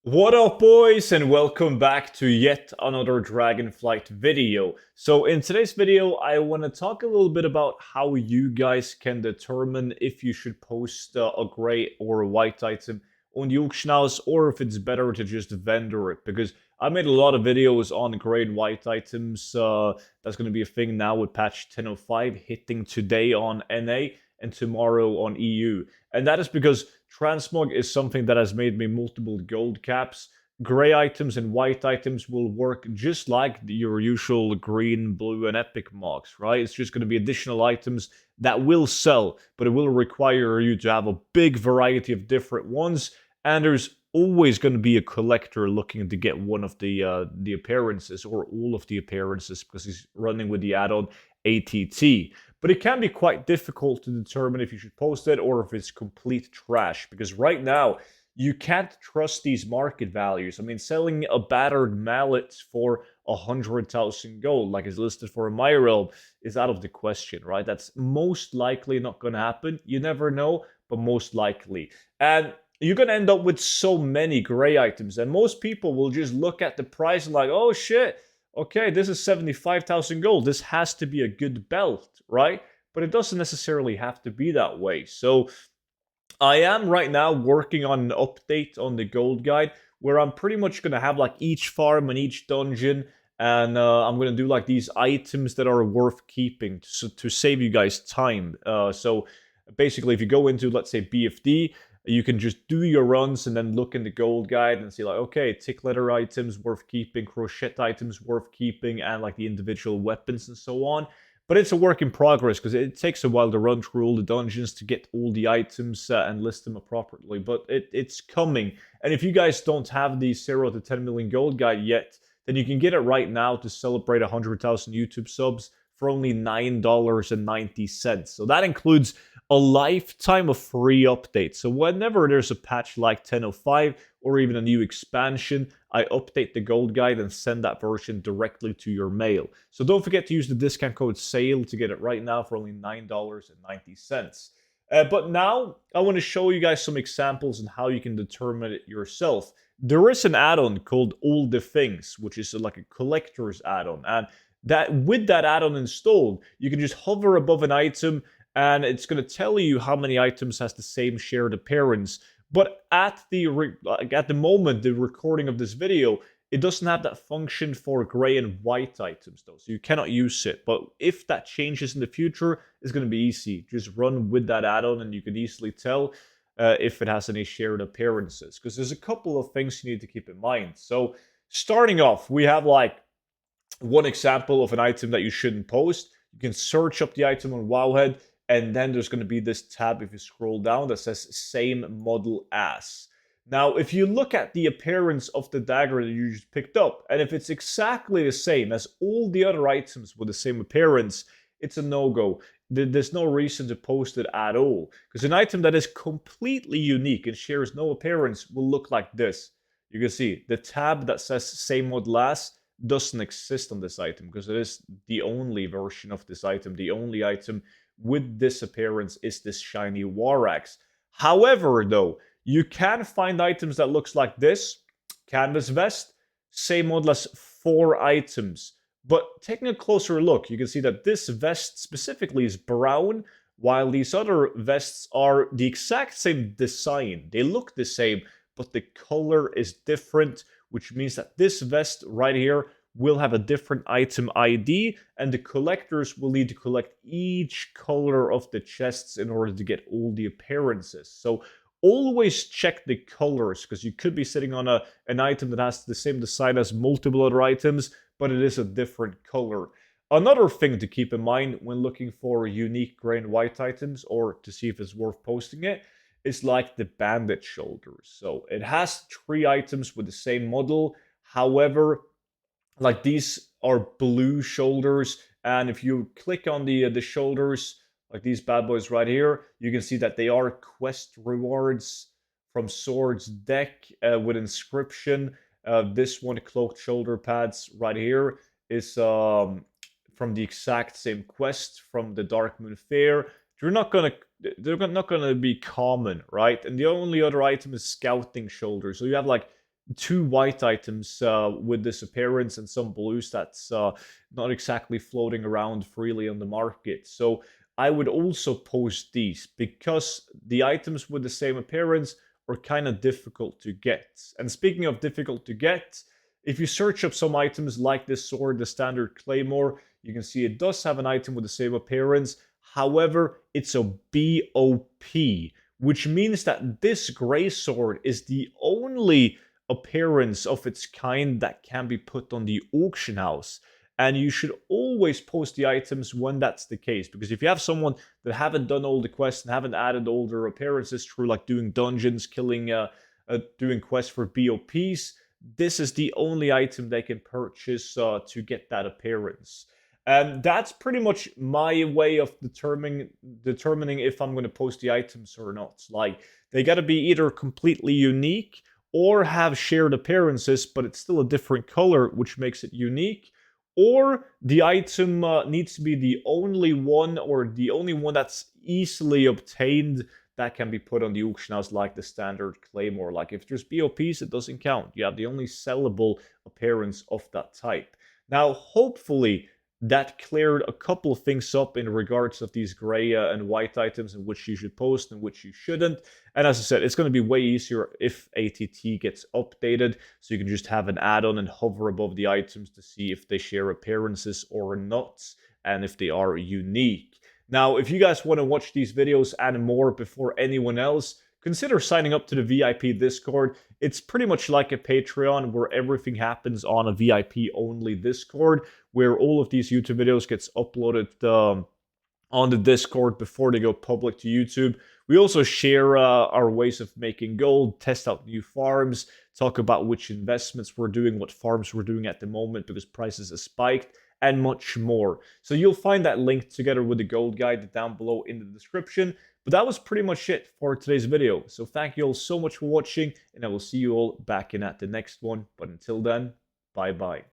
What up, boys, and welcome back to yet another Dragonflight video. So in today's video, I want to talk a little bit about how you guys can determine if you should post a gray or a white item on the auction house, or if it's better to just vendor it. Because I made a lot of videos on gray and white items. That's going to be a thing now with patch 10.05 hitting today on NA and tomorrow on EU. And that is because Transmog is something that has made me multiple gold caps. Gray items and white items will work just like your usual green, blue, and epic mogs, right? It's just going to be additional items that will sell, but it will require you to have a big variety of different ones. And there's always going to be a collector looking to get one of the appearances or all of the appearances because he's running with the add-on ATT. But it can be quite difficult to determine if you should post it or if it's complete trash. Because right now, you can't trust these market values. I mean, selling a battered mallet for 100,000 gold, like is listed for a My Realm, is out of the question, right? That's most likely not going to happen. You never know, but most likely. And you're going to end up with so many gray items. And most people will just look at the price and like, oh shit, okay, this is 75,000 gold. This has to be a good belt, right? But it doesn't necessarily have to be that way. So I am right now working on an update on the gold guide where I'm pretty much going to have like each farm and each dungeon. And I'm going to do like these items that are worth keeping to save you guys time. So basically, if you go into, let's say, BFD, you can just do your runs and then look in the gold guide and see like, okay, tick letter items worth keeping, crochet items worth keeping, and like the individual weapons and so on. But it's a work in progress because it takes a while to run through all the dungeons to get all the items and list them appropriately. But it's coming. And if you guys don't have the 0 to 10 million gold guide yet, then you can get it right now to celebrate 100,000 YouTube subs for only $9.90. So that includes a lifetime of free updates. So whenever there's a patch like 10.05 or even a new expansion, I update the gold guide and send that version directly to your mail. So don't forget to use the discount code SALE to get it right now for only $9.90. But now I want to show you guys some examples on how you can determine it yourself. There is an add-on called All the Things, which is like a collector's add-on, and that with that add-on installed, you can just hover above an item and it's going to tell you how many items has the same shared appearance. But at the moment, the recording of this video, it doesn't have that function for gray and white items though, so you cannot use it. But if that changes in the future, it's going to be easy. Just run with that add-on and you can easily tell if it has any shared appearances. Because there's a couple of things you need to keep in mind. So starting off, we have like one example of an item that you shouldn't post. You can search up the item on Wowhead, and then there's going to be this tab if you scroll down that says same model as. Now, if you look at the appearance of the dagger that you just picked up, and if it's exactly the same as all the other items with the same appearance, it's a no-go. There's no reason to post it at all, because an item that is completely unique and shares no appearance will look like this. You can see the tab that says same model as doesn't exist on this item because it is the only version of this item. The only item with this appearance is this shiny war axe. However, though, you can find items that looks like this. Canvas vest, same model as 4 items. But taking a closer look, you can see that this vest specifically is brown, while these other vests are the exact same design. They look the same, but the color is different, which means that this vest right here will have a different item ID, and the collectors will need to collect each color of the chests in order to get all the appearances. So always check the colors, because you could be sitting on an item that has the same design as multiple other items, but it is a different color. Another thing to keep in mind when looking for unique gray and white items, or to see if it's worth posting it, is like the bandit shoulders. So it has 3 items with the same model. However, like these are blue shoulders, and if you click on the shoulders, like these bad boys right here, you can see that they are quest rewards from Swords deck with inscription. This one, cloaked shoulder pads right here, is from the exact same quest from the Dark Moon Fair. They're not gonna be common, right? And the only other item is scouting shoulder. So you have like two white items with this appearance and some blues that's not exactly floating around freely on the market. So I would also post these because the items with the same appearance are kind of difficult to get. And speaking of difficult to get, if you search up some items like this sword, the standard claymore, you can see it does have an item with the same appearance. However, it's a BOP, which means that this gray sword is the only appearance of its kind that can be put on the auction house. And you should always post the items when that's the case, because if you have someone that haven't done all the quests and haven't added all their appearances through like doing dungeons, doing quests for BOPs, this is the only item they can purchase to get that appearance. And that's pretty much my way of determining if I'm going to post the items or not. Like, they got to be either completely unique or have shared appearances, but it's still a different color, which makes it unique. Or the item needs to be the only one, or the only one that's easily obtained that can be put on the auction house, like the standard claymore. Like, if there's BOPs, it doesn't count. You have the only sellable appearance of that type. Now, hopefully, that cleared a couple of things up in regards of these gray and white items and which you should post and which you shouldn't. And as I said, it's going to be way easier if ATT gets updated, so you can just have an add-on and hover above the items to see if they share appearances or not, and if they are unique. Now, if you guys want to watch these videos and more before anyone else, consider signing up to the VIP Discord. It's pretty much like a Patreon where everything happens on a VIP-only Discord, where all of these YouTube videos gets uploaded on the Discord before they go public to YouTube. We also share our ways of making gold, test out new farms, talk about which investments we're doing, what farms we're doing at the moment because prices have spiked, and much more. So you'll find that link together with the gold guide down below in the description. But that was pretty much it for today's video. So thank you all so much for watching, and I will see you all back in at the next one. But until then, bye bye.